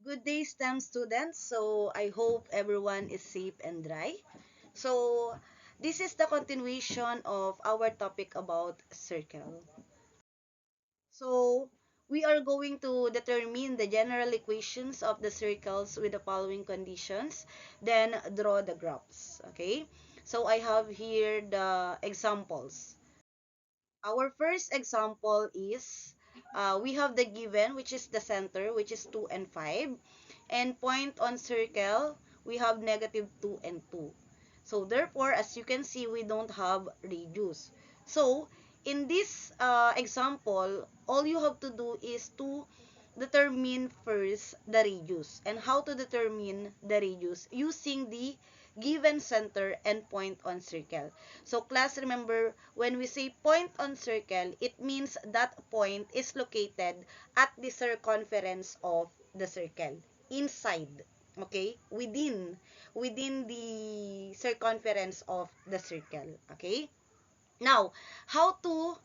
Good day, STEM students. So, I hope everyone is safe and dry. So, this is the continuation of our topic about circle. So, we are going to determine the general equations of the circles with the following conditions, then draw the graphs. Okay? So, I have here the examples. Our first example is we have the given, which is the center, which is 2 and 5. And point on circle, we have negative 2 and 2. So, therefore, as you can see, we don't have radius. So, in this example, all you have to do is to determine first the radius. And how to determine the radius? Using the given center and point on circle. So class, remember, when we say point on circle, it means that point is located at the circumference of the circle, inside, okay, within the circumference of the circle, okay. Now, how to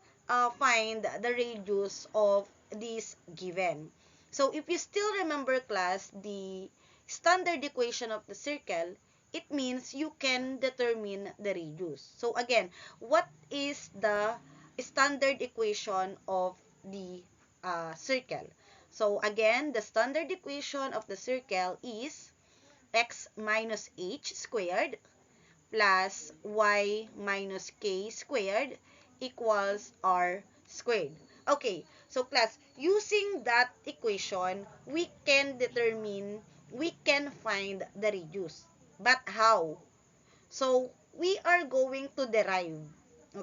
find the radius of this given? So, if you still remember, class, the standard equation of the circle, it means you can determine the radius. So, again, what is the standard equation of the circle? So, again, the standard equation of the circle is x minus h squared plus y minus k squared equals r squared. Okay, so class, using that equation, we can find the radius. But how? So, we are going to derive.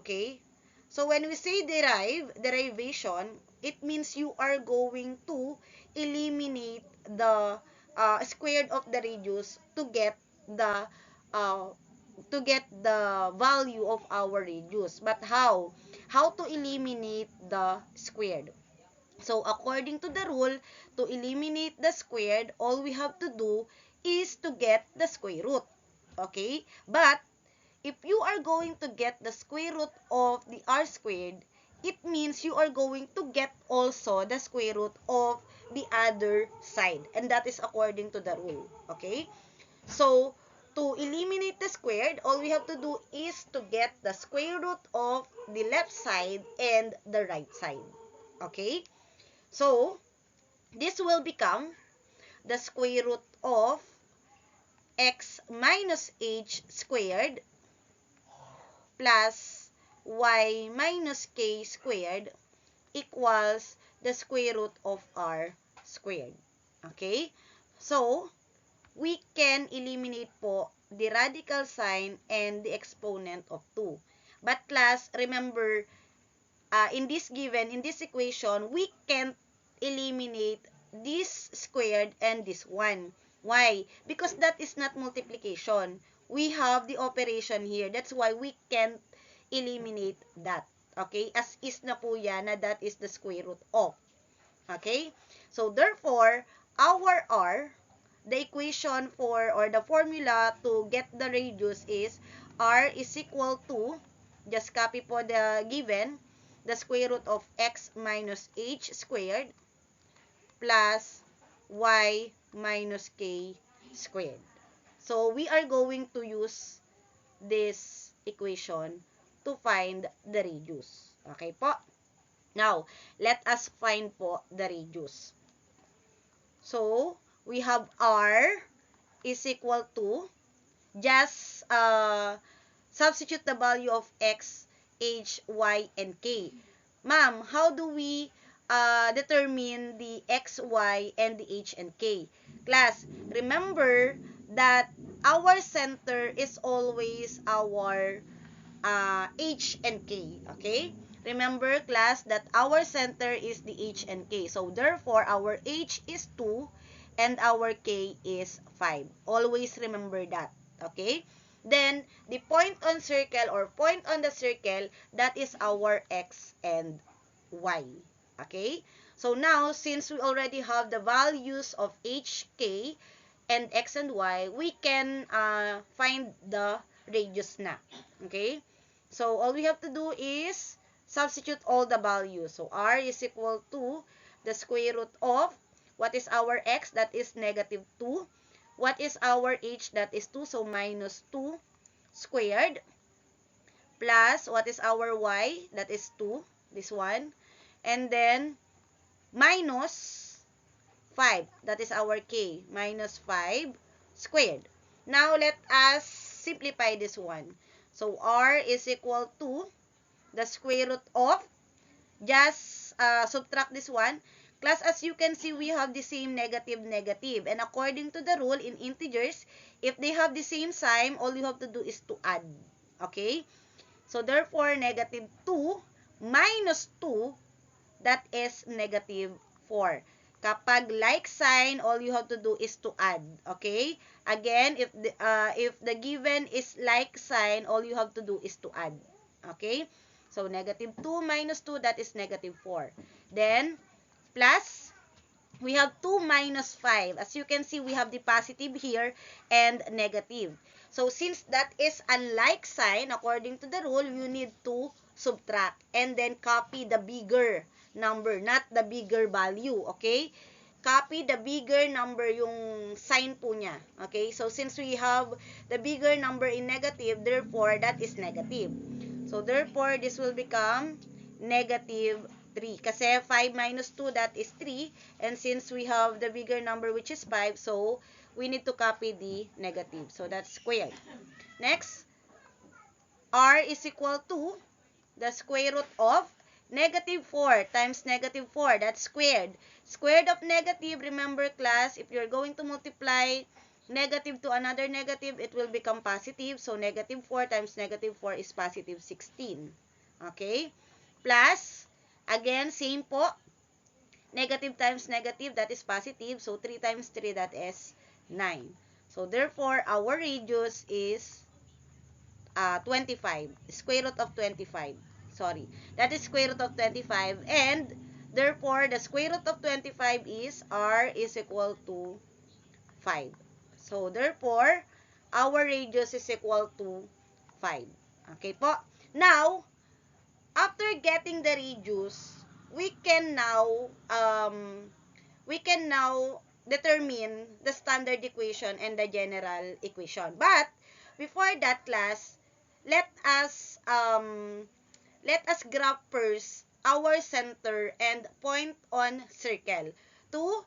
Okay? So, when we say derivation, it means you are going to eliminate the squared of the radius the uh, to get the value of our radius. But how? How to eliminate the squared? So, according to the rule, to eliminate the squared, all we have to do is to get the square root. Okay? But, if you are going to get the square root of the r squared, it means you are going to get also the square root of the other side. And that is according to the rule. Okay? So, to eliminate the squared, all we have to do is to get the square root of the left side and the right side. Okay? So, this will become the square root of x minus h squared plus y minus k squared equals the square root of r squared. Okay? So, we can eliminate po the radical sign and the exponent of 2. But class, remember, in this equation, we can't eliminate this squared and this 1. Why? Because that is not multiplication. We have the operation here. That's why we can't eliminate that. Okay? As is na po yan, na that is the square root of. Okay? So, therefore, our r, the equation for, or the formula to get the radius is r is equal to, just copy po the given, the square root of x minus h squared plus y minus k squared. So, we are going to use this equation to find the radius. Okay po? Now, let us find po the radius. So, we have r is equal to, just substitute the value of x, h, y, and k. Ma'am, how do we determine the x, y, and the h and k? Class, remember that our center is always our h and k. Okay? Remember, class, that our center is the h and k. So, therefore, our h is 2 and our k is 5. Always remember that. Okay? Then, the point on circle or point on the circle, that is our x and y. Okay? So, now, since we already have the values of h, k, and x and y, we can find the radius na. Okay? So, all we have to do is substitute all the values. So, r is equal to the square root of What is our x? That is negative 2. What is our h? That is 2. So, minus 2 squared. Plus, what is our y? That is 2. This one. And then, minus 5. That is our k. Minus 5 squared. Now, let us simplify this one. So, r is equal to the square root of, just subtract this one. Class, as you can see, we have the same negative, negative. And according to the rule in integers, if they have the same sign, all you have to do is to add. Okay? So, therefore, negative 2 minus 2, that is negative 4. Kapag like sign, all you have to do is to add. Okay? Again, if the given is like sign, all you have to do is to add. Okay? So, negative 2 minus 2, that is negative 4. Then, plus, we have 2 minus 5. As you can see, we have the positive here and negative. So, since that is unlike sign, according to the rule, you need to subtract and then copy the bigger number, not the bigger value. Okay? Copy the bigger number yung sign po niya. Okay? So, since we have the bigger number in negative, therefore, that is negative. So, therefore, this will become negative 3. Kasi 5 minus 2, that is 3. And since we have the bigger number, which is 5, so we need to copy the negative. So, that's squared. Next, r is equal to the square root of negative 4 times negative 4. That's squared. Squared of negative, remember class, if you're going to multiply negative to another negative, it will become positive. So, negative 4 times negative 4 is positive 16. Okay? Plus, again, same po. Negative times negative, that is positive. So, 3 times 3, that is 9. So, therefore, our radius is 25. Square root of 25. Sorry. That is square root of 25. And, therefore, the square root of 25 is r is equal to 5. So, therefore, our radius is equal to 5. Okay po? Now, after getting the radius, we can now determine the standard equation and the general equation. But, before that, class, let us graph first our center and point on circle to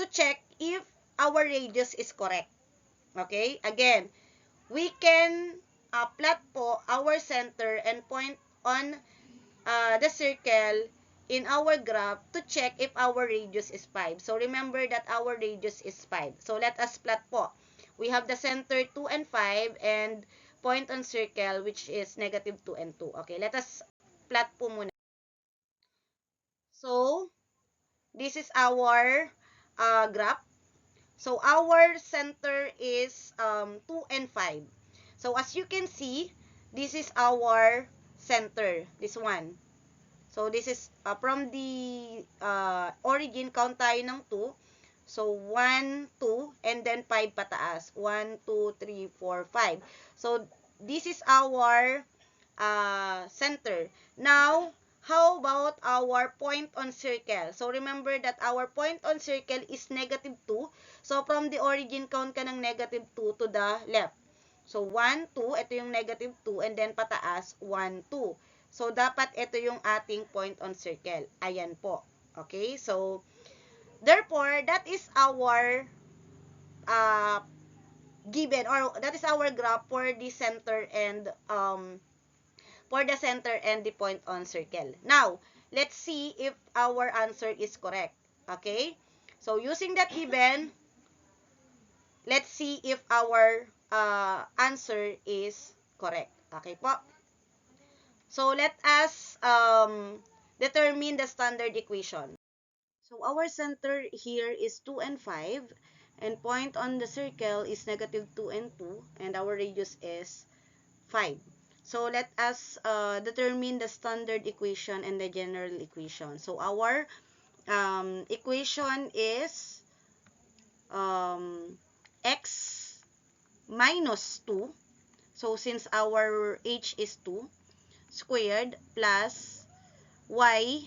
check if our radius is correct. Okay? Again, we can plot po our center and point on the circle in our graph to check if our radius is 5. So, remember that our radius is 5. So, let us plot po. We have the center 2 and 5 and point on circle which is negative 2 and 2. Okay, let us plot po muna. So, this is our graph. So, our center is 2 and 5. So, as you can see, this is our center, this one. So, this is from the origin, count tayo ng 2. So, 1, 2, and then 5 pataas. 1, 2, 3, 4, 5. So, this is our center. Now, how about our point on circle? So, remember that our point on circle is negative 2. So, from the origin, count ka ng negative 2 to the left. So, 1, 2, ito yung negative 2, and then pataas, 1, 2. So, dapat ito yung ating point on circle. Ayan po. Okay? So, therefore, that is our given, or that is our graph for the center and the point on circle. Now, let's see if our answer is correct. Okay? So, using that given, let's see if our answer is correct. Okay po? So, let us determine the standard equation. So, our center here is 2 and 5, and point on the circle is negative 2 and 2, and our radius is 5. So, let us determine the standard equation and the general equation. So, our equation is x minus 2. So, since our h is 2, squared plus y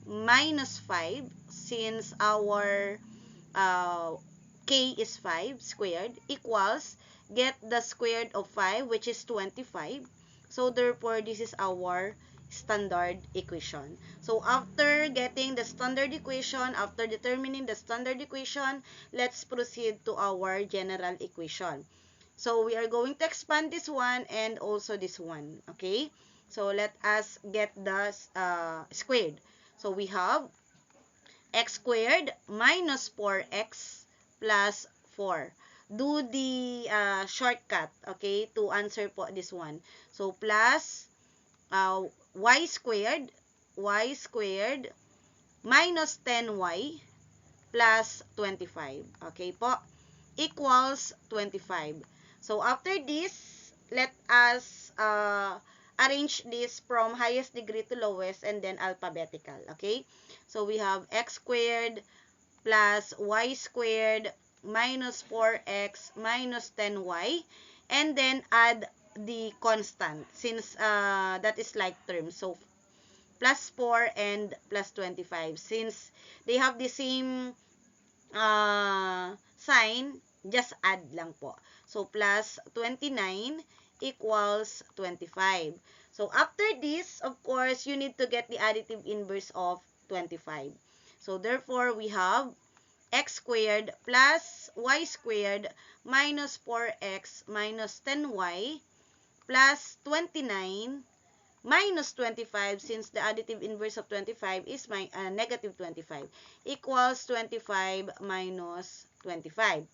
minus 5 since our k is 5 squared equals, get the square root of 5, which is 25. So therefore, this is our standard equation. So after getting the standard equation, after determining the standard equation, let's proceed to our general equation. So we are going to expand this one and also this one. Okay? So let us get the squared. So we have x squared minus 4x plus 4. Do the shortcut, okay, to answer po this one. So plus y squared minus 10y plus 25. Okay po, equals 25. So after this, let us arrange this from highest degree to lowest and then alphabetical. Okay? So we have x squared plus y squared minus 4x minus 10y, and then add the constant since that is like term. So plus 4 and plus 25. Since they have the same sign, just add lang po. So plus 29 equals 25. So after this, of course, you need to get the additive inverse of 25. So therefore, we have x squared plus y squared minus 4x minus 10y plus 29 minus 25, since the additive inverse of 25 is negative 25, equals 25 minus 25.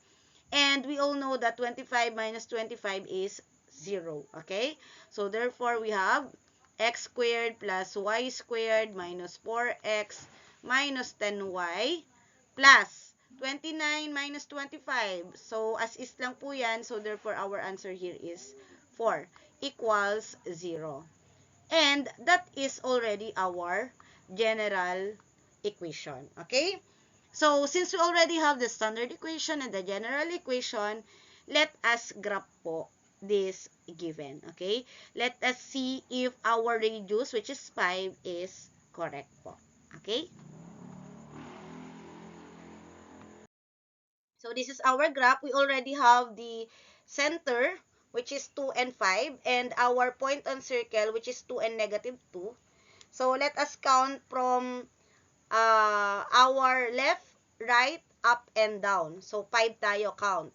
And we all know that 25 minus 25 is 0. Okay? So therefore, we have x squared plus y squared minus 4x minus 10y plus 29 minus 25. So, as is lang po yan. So, therefore, our answer here is 4 equals 0. And that is already our general equation. Okay? So, since we already have the standard equation and the general equation, let us graph po this given. Okay? Let us see if our radius, which is 5, is correct po. Okay? So, this is our graph. We already have the center, which is 2 and 5, and our point on circle, which is 2 and negative 2. So, let us count from our left, right, up, and down. So, 5 tayo count.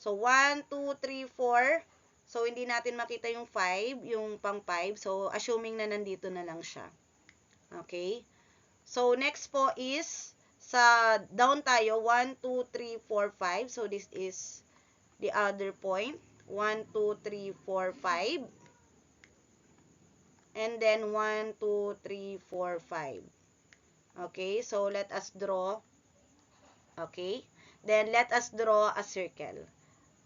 So, 1, 2, 3, 4. So, hindi natin makita yung 5, yung pang 5. So, assuming na nandito na lang siya. Okay? So, next po is sa down tayo, 1, 2, 3, 4, 5. So, this is the other point. 1, 2, 3, 4, 5. And then 1, 2, 3, 4, 5. Okay, so let us draw. Okay, then let us draw a circle.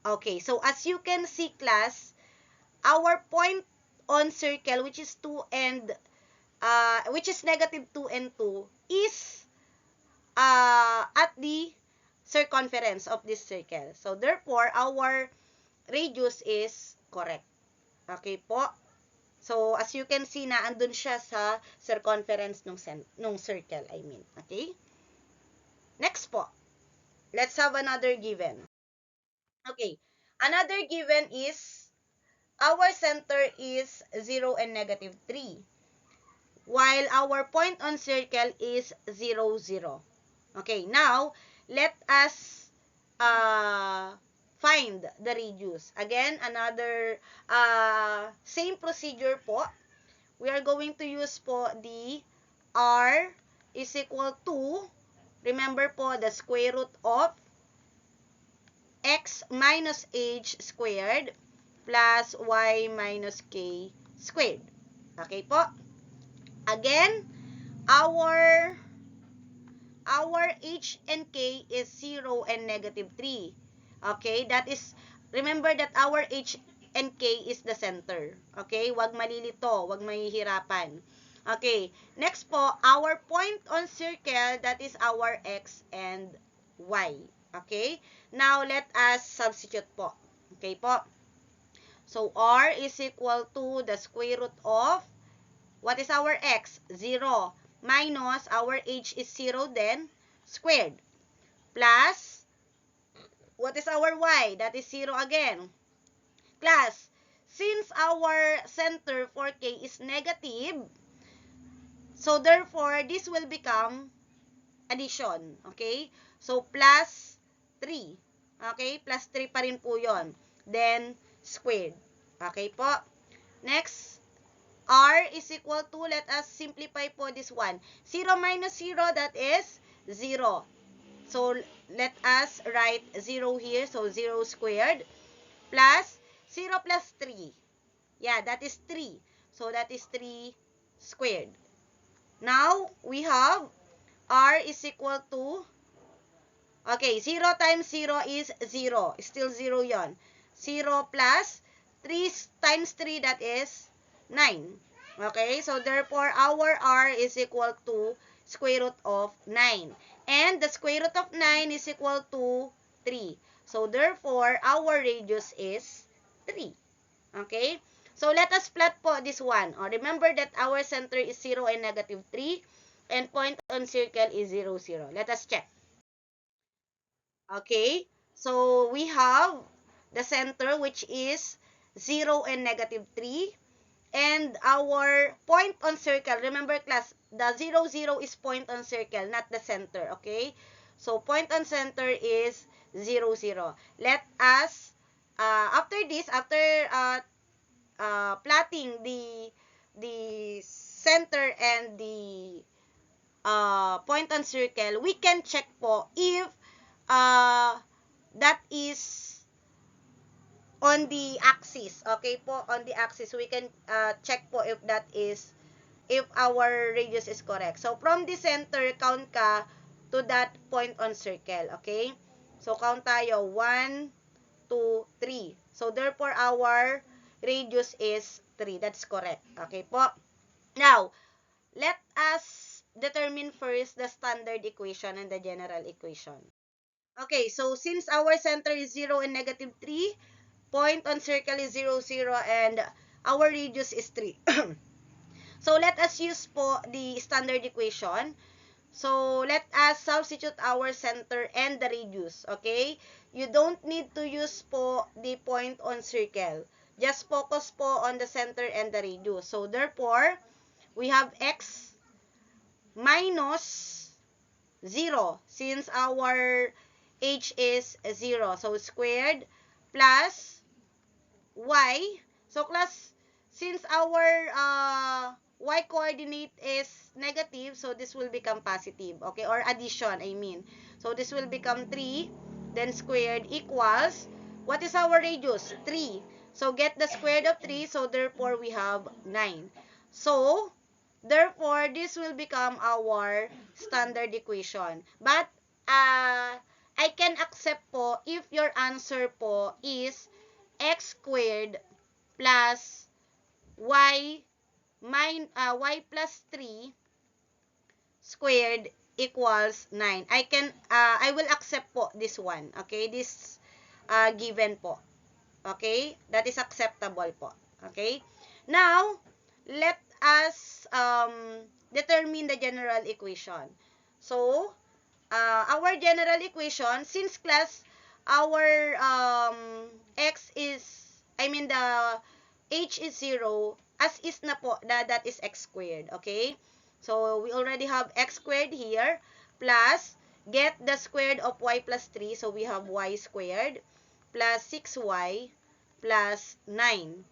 Okay, so as you can see, class, our point on circle, which is 2 and which is negative 2 and 2, is at the circumference of this circle. So therefore, our radius is correct. Okay po. So, as you can see, naandun siya sa circumference nung circle, I mean. Okay? Next po. Let's have another given. Okay. Another given is, our center is 0 and negative 3. While our point on circle is 0, 0. Okay. Now, let us find the radius. Again, another same procedure po. We are going to use po the r is equal to, remember po, the square root of x minus h squared plus y minus k squared. Okay po? Again, our h and k is 0 and negative 3. Okay? That is, remember that our h and k is the center. Okay? Wag malilito, wag mahihirapan. Okay. Next po, our point on circle, that is our x and y. Okay? Now, let us substitute po. Okay po? So, r is equal to the square root of, what is our x? 0. Minus, our h is 0 then. squared plus, what is our y? That is 0 again. Class, since our center for k is negative, so therefore, this will become addition. Okay? So, plus 3. Okay? Plus 3 pa rin po yun. Then, squared. Okay po? Next, r is equal to, let us simplify po this one. 0 minus 0, that is 0. So, let us write 0 here. So, 0 squared plus 0 plus 3. Yeah, that is 3. So, that is 3 squared. Now, we have r is equal to, okay, 0 times 0 is 0. Still 0 yon. 0 plus 3 times 3, that is 9. Okay, so therefore, our r is equal to square root of 9. And the square root of 9 is equal to 3. So therefore, our radius is 3. Okay, so let us plot po this one. Remember that our center is 0 and negative 3. And point on circle is 0, 0. Let us check. Okay, so we have the center which is 0 and negative 3. And our point on circle, remember class, the 0, 0 is point on circle, not the center. Okay, so point on center is 0, 0. Let us, after this, after plotting the center and the point on circle, we can check po if that is on the axis. Okay po, on the axis, we can check po if that is, if our radius is correct. So, from the center, count ka to that point on circle. Okay? So, count tayo. 1, 2, 3. So, therefore, our radius is 3. That's correct. Okay po? Now, let us determine first the standard equation and the general equation. Okay, so since our center is 0 and negative 3, point on circle is 0, 0, and our radius is 3. So, let us use po the standard equation. So, let us substitute our center and the radius. Okay? You don't need to use po the point on circle. Just focus po on the center and the radius. So, therefore, we have x minus 0 since our h is 0. So, squared plus y. So, class, since our y coordinate is negative, so this will become positive. Okay? Or addition, I mean. So, this will become 3. Then, squared equals, what is our radius? 3. So, get the square root of 3. So, therefore, we have 9. So, therefore, this will become our standard equation. But, I can accept po if your answer po is x squared plus y y plus 3 squared equals 9. I will accept po this one. Okay? This given po. Okay? That is acceptable po. Okay? Now, let us determine the general equation. So, our general equation, since class, our x is, I mean the h is 0, as is na po, that is x squared. Okay? So, we already have x squared here, plus, get the squared of y plus 3, so we have y squared, plus 6y, plus 9,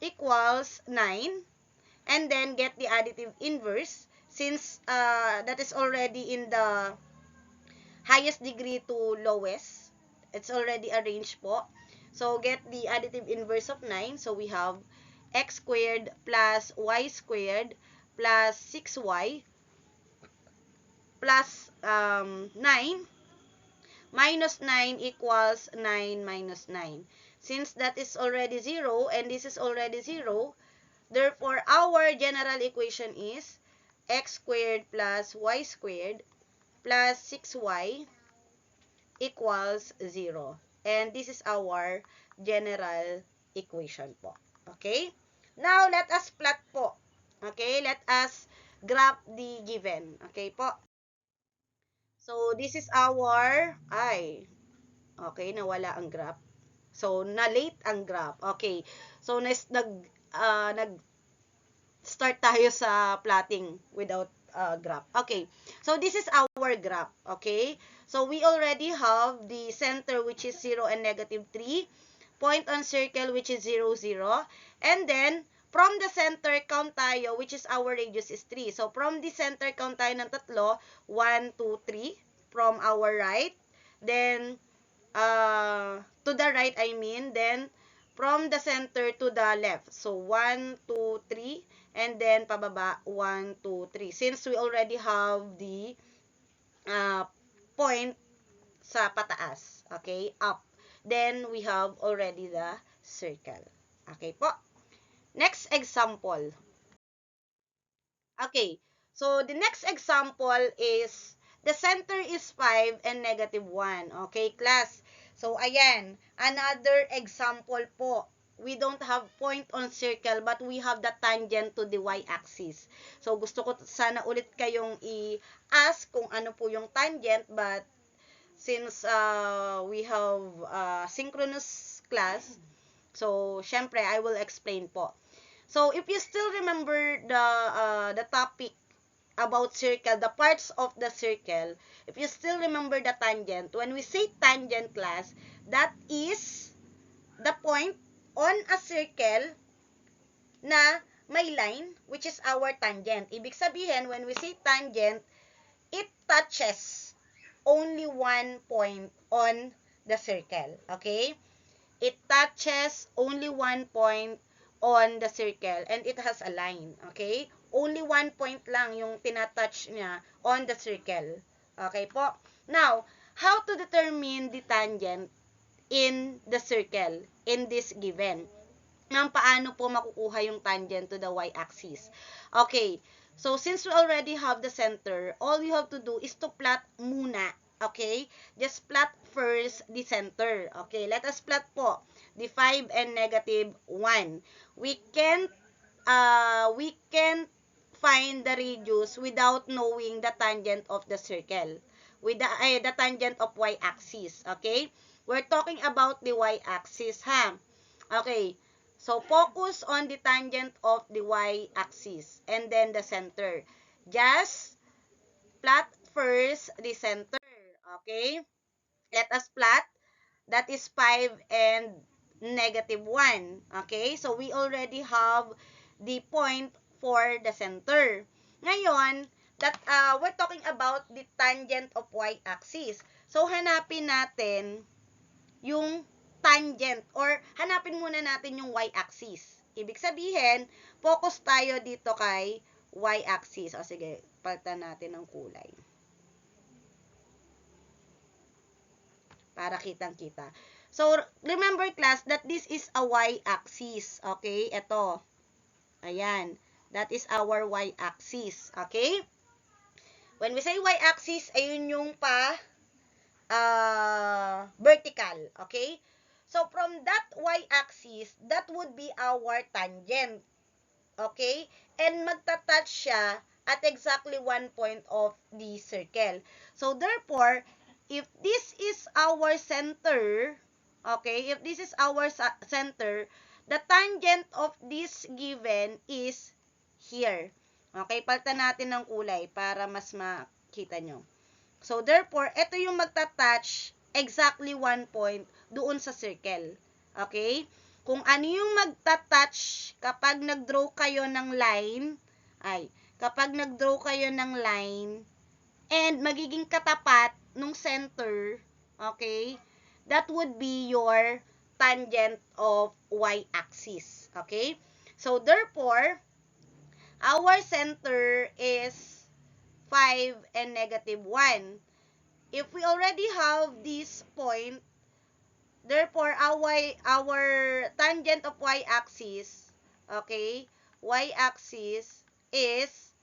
equals 9, and then get the additive inverse, since that is already in the highest degree to lowest. It's already arranged po. So, get the additive inverse of 9. So, we have x squared plus y squared plus 6y plus 9 minus 9 equals 9 minus 9. Since that is already 0 and this is already 0, therefore, our general equation is x squared plus y squared plus 6y equals 0. And this is our general equation po. Okay? Now, let us plot po. Okay? Let us graph the given. Okay po? So, this is our, okay, nawala ang graph. So, na-late ang graph. Okay. So, nag-start tayo sa plotting without graph. Okay. So, this is our graph. Okay. So, we already have the center which is 0 and -3. Point on circle which is 0, 0. And then, from the center, count tayo, which is our radius is 3. So, from the center, count tayo ng tatlo. 1, 2, 3. From our right. Then, to the right, I mean. Then, from the center to the left. So, 1, 2, 3. And then, pababa, 1, 2, 3. Since we already have the point sa pataas. Okay? Up. Then, we have already the circle. Okay po? Next example. Okay. So, the next example is the center is 5 and -1. Okay, class? So, ayan. Another example po. We don't have point on circle but we have the tangent to the y-axis. So, gusto ko sana ulit kayong i-ask kung ano po yung tangent but since we have synchronous class, so, syempre, I will explain po. So, if you still remember the topic about circle, the parts of the circle, if you still remember the tangent, when we say tangent class, that is the point on a circle na may line, which is our tangent. Ibig sabihin, when we say tangent, it touches only one point on the circle. Okay? It touches only one point on the circle and it has a line. Okay? Only one point lang yung tinatouch niya on the circle. Okay po? Now, how to determine the tangent in the circle in this given? Nang paano po makukuha yung tangent to the y-axis? Okay. So, since we already have the center, all you have to do is to plot muna. Okay? Just plot first the center. Okay? Let us plot po the 5 and -1. We can find the radius without knowing the tangent of the circle. With the tangent of y-axis. Okay? We're talking about the y-axis, ha? Okay. So, focus on the tangent of the y-axis and then the center. Just plot first the center. Okay? Let us plot. That is 5 and -1. Okay? So, we already have the point for the center. Ngayon, we're talking about the tangent of y-axis. So, hanapin natin yung tangent or hanapin muna natin yung y-axis. Ibig sabihin, focus tayo dito kay y-axis. O sige, palitan natin ng kulay. Para kitang-kita. So, remember class that this is a y-axis. Okay? Ito. Ayan. That is our y-axis. Okay? When we say y-axis, ayun yung vertical. Okay? So, from that y-axis, that would be our tangent. Okay? And magta-touch siya at exactly one point of the circle. So, therefore, if this is our center, okay, if this is our center, the tangent of this given is here. Okay, palitan natin ng kulay para mas makita nyo. So, therefore, ito yung magta-touch exactly one point doon sa circle. Okay? Kung ano yung magta-touch kapag nag-draw kayo ng line, kapag nag-draw kayo ng line, and magiging katapat nung center, okay, that would be your tangent of y-axis. Okay? So, therefore, our center is 5 and -1. If we already have this point, therefore, our tangent of y-axis, okay, y-axis is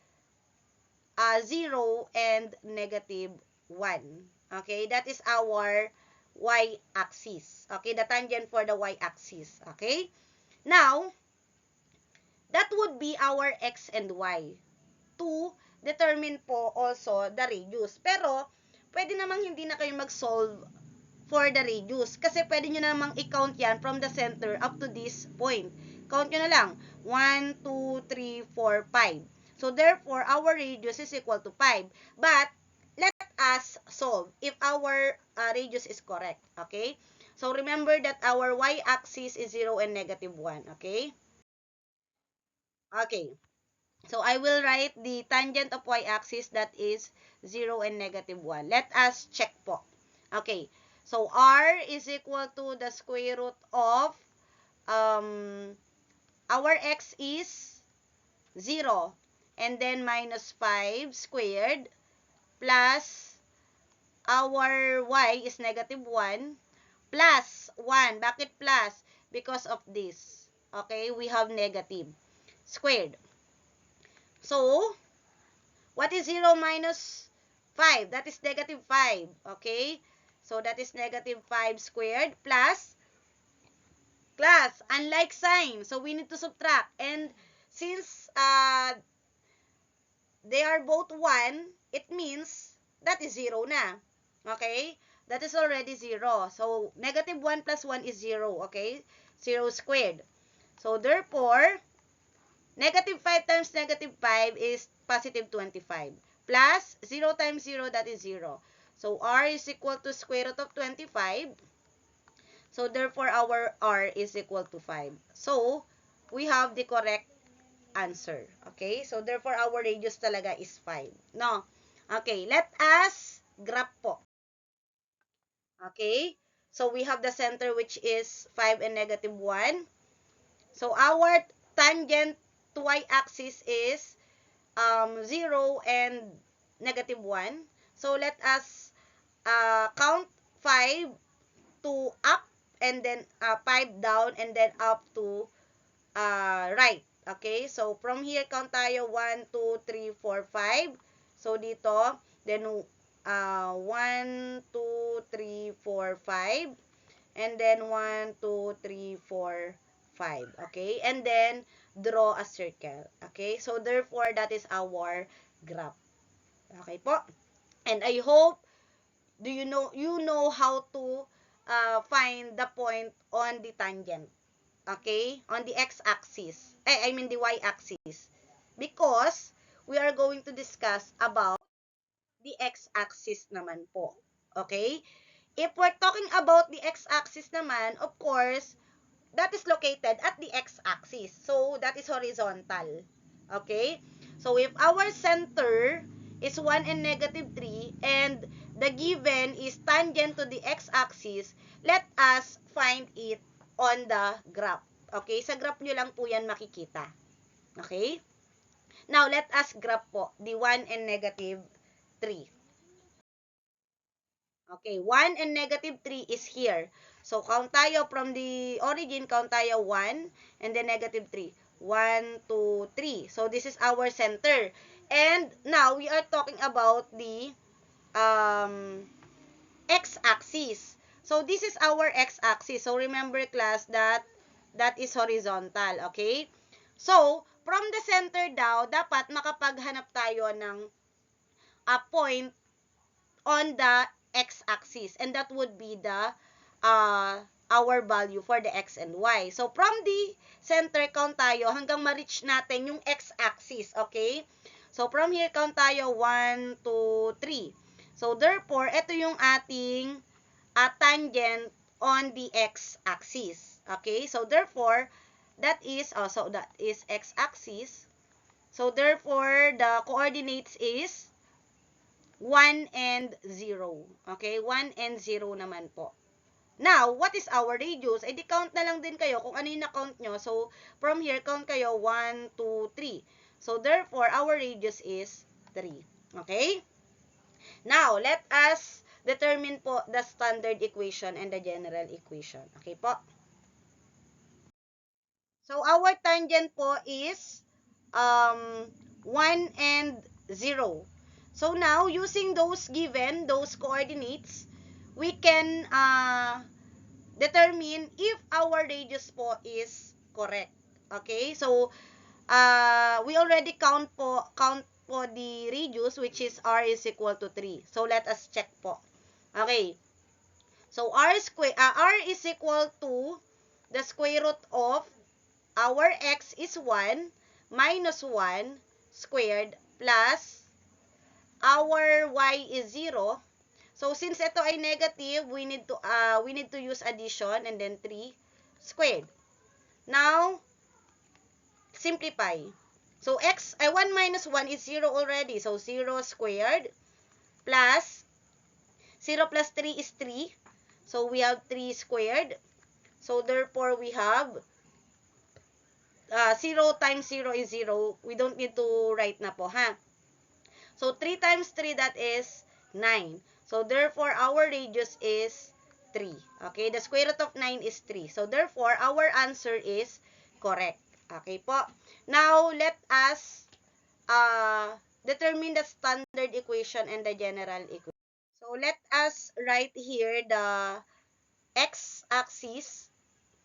0 and -1. Okay, that is our y-axis. Okay, the tangent for the y-axis. Okay, now, that would be our x and y to determine po also the radius. Pero, pwede namang hindi na kayo mag-solve for the radius. Kasi pwede nyo namang i-count yan from the center up to this point. Count nyo na lang. 1, 2, 3, 4, 5. So, therefore, our radius is equal to 5. But, let us solve if our radius is correct. Okay? So, remember that our y-axis is 0 and negative 1. Okay? Okay. So, I will write the tangent of y-axis that is 0 and negative 1. Let us check po. Okay. So, r is equal to the square root of our x is 0 and then minus 5 squared plus our y is negative 1 plus 1. Bakit plus? Because of this. Okay, we have negative squared. So, what is 0 minus 5? That is negative 5. Okay? So, that is negative 5 squared plus unlike sign. So, we need to subtract. And since they are both 1, it means that is 0 na. Okay? That is already 0. So, negative 1 plus 1 is 0. Okay? 0 squared. So, therefore, negative 5 times negative 5 is positive 25. Plus 0 times 0, that is 0. So, r is equal to square root of 25. So, therefore, our r is equal to 5. So, we have the correct answer. Okay? So, therefore, our radius talaga is 5. No? Okay, let us graph po. Okay? So, we have the center which is 5 and negative 1. So, our tangent to y-axis is 0 and negative 1. So, let us count 5 to up and then 5 down and then up to right. Okay? So, from here, count tayo 1, 2, 3, 4, 5. So, dito, then 1, 2, 3, 4, 5. And then 1, 2, 3, 4, 5. Okay? And then, draw a circle. Okay? So, therefore, that is our graph. Okay po? And I hope you know how to find the point on the tangent. Okay? On the x-axis. I mean the y-axis. Because we are going to discuss about the x-axis naman po. Okay? If we're talking about the x-axis naman, of course, that is located at the x-axis. So, that is horizontal. Okay? So, if our center is 1 and negative 3 and the given is tangent to the x-axis, let us find it on the graph. Okay? Sa graph nyo lang po yan makikita. Okay? Now, let us graph po the 1 and negative 3. Okay, 1 and negative 3 is here. So, count tayo from the origin, count tayo 1 and then negative 3. 1, 2, 3. So, this is our center. And now, we are talking about the x-axis. So, this is our x-axis. So, remember class that is horizontal. Okay? So, from the center daw, dapat makapaghanap tayo ng a point on the x-axis. And that would be the our value for the x and y. So, from the center, count tayo hanggang ma-reach natin yung x-axis. Okay? So, from here, count tayo 1, 2, 3. So, therefore, ito yung ating tangent on the x-axis. Okay? So, therefore, that is x-axis. So, therefore, the coordinates is 1 and 0. Okay? 1 and 0 naman po. Now, what is our radius? Eh, di count na lang din kayo kung ano yung na-count nyo. So, from here, count kayo 1, 2, 3. So, therefore, our radius is 3. Okay? Now, let us determine po the standard equation and the general equation. Okay po? So, our tangent po is 1 and 0. So, now, using those given, those coordinates, we can determine if our radius po is correct. Okay? So, we already count po the radius, which is r is equal to 3. So, let us check po. Okay. So, r is equal to the square root of our x is 1 minus 1 squared plus our y is 0. So, since ito ay negative, we need to use addition and then 3 squared. Now, simplify. So, 1 minus 1 is 0 already. So, 0 squared plus 0 plus 3 is 3. So, we have 3 squared. So, therefore, we have 0 times 0 is 0. We don't need to write na po, ha? So, 3 times 3, that is 9. So, therefore, our radius is 3. Okay? The square root of 9 is 3. So, therefore, our answer is correct. Okay po? Now, let us determine the standard equation and the general equation. So, let us write here the x-axis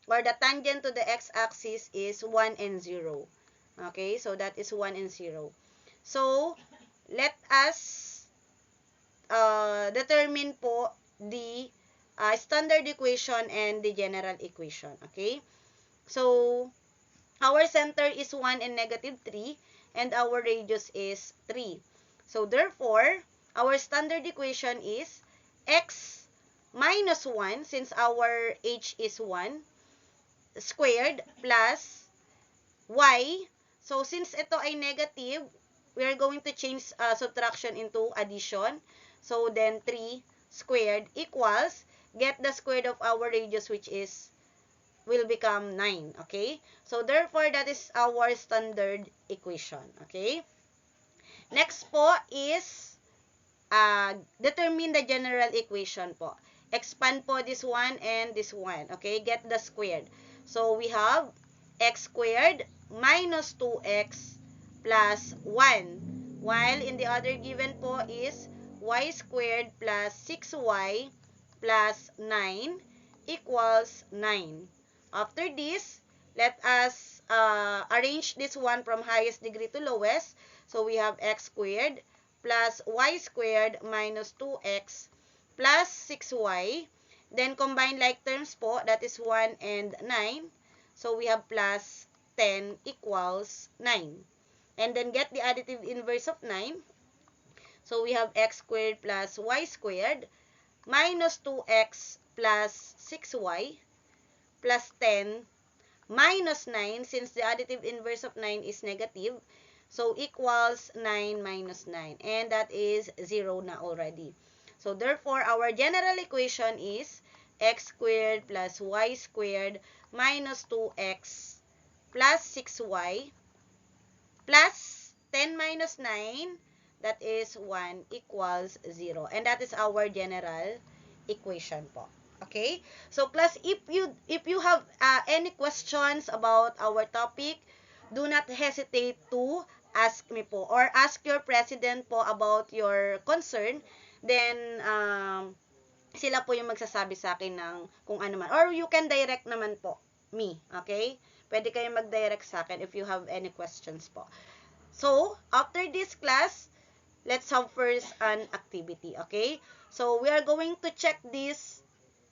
or the tangent to the x-axis is 1 and 0. Okay? So, that is 1 and 0. So, let us determine po the standard equation and the general equation. Okay? So, our center is 1 and negative 3, and our radius is 3. So, therefore, our standard equation is x minus 1, since our h is 1, squared plus y. So, since ito ay negative, we are going to change subtraction into addition. So, then 3 squared equals, get the square of our radius, which is will become 9. Okay? So, therefore, that is our standard equation. Okay? Next po is determine the general equation po. Expand po this one and this one. Okay? Get the squared. So, we have x squared minus 2x plus 1. While in the other given po is y squared plus 6y plus 9 equals 9. After this, let us arrange this one from highest degree to lowest. So, we have x squared plus y squared minus 2x plus 6y. Then, combine like terms po, that is 1 and 9. So, we have plus 10 equals 9. And then, get the additive inverse of 9. So, we have x squared plus y squared minus 2x plus 6y plus 10 minus 9, since the additive inverse of 9 is negative. So, equals 9 minus 9. And that is 0 na already. So, therefore, our general equation is x squared plus y squared minus 2x plus 6y plus 10 minus 9, that is 1 equals 0. And that is our general equation po. Okay? So, class, if you have any questions about our topic, do not hesitate to ask me po or ask your president po about your concern. Then, sila po yung magsasabi sa akin ng kung ano man. Or you can direct naman po me. Okay? Pwede kayong mag-direct sa akin if you have any questions po. So, after this class, let's have first an activity. Okay? So, we are going to check this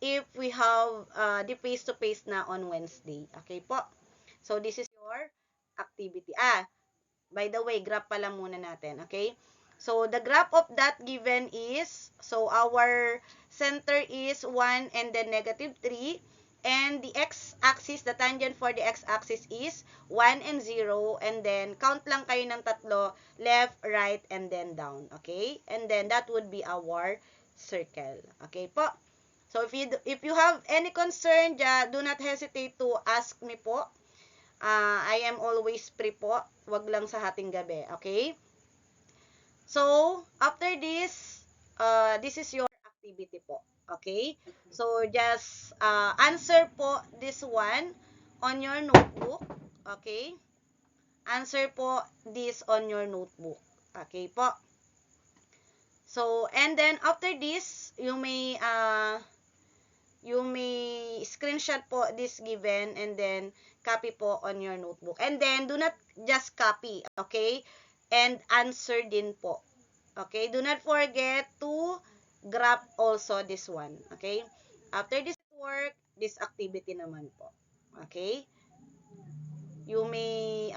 if we have the face-to-face na on Wednesday. Okay po? So, this is your activity. By the way, graph pala muna natin. Okay? So, the graph of that given is, so our center is 1 and then negative 3. And the x-axis, the tangent for the x-axis is 1 and 0. And then, count lang kayo ng tatlo, left, right, and then down. Okay? And then, that would be our circle. Okay po? So, if you have any concern, do not hesitate to ask me po. I am always free po. Wag lang sa hating gabi. Okay? So, after this, this is your activity po. Okay? So, just answer po this one on your notebook. Okay? Answer po this on your notebook. Okay po? So, and then after this, you may screenshot po this given and then copy po on your notebook. And then, do not just copy, okay? and answer din po. Okay? Do not forget to graph also this one. Okay? After this work, this activity naman po. Okay? You may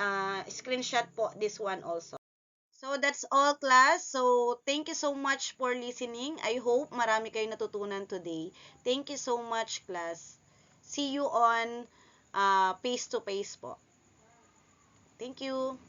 screenshot po this one also. So, that's all, class. So, thank you so much for listening. I hope marami kayong natutunan today. Thank you so much, class. See you on face-to-face po. Thank you.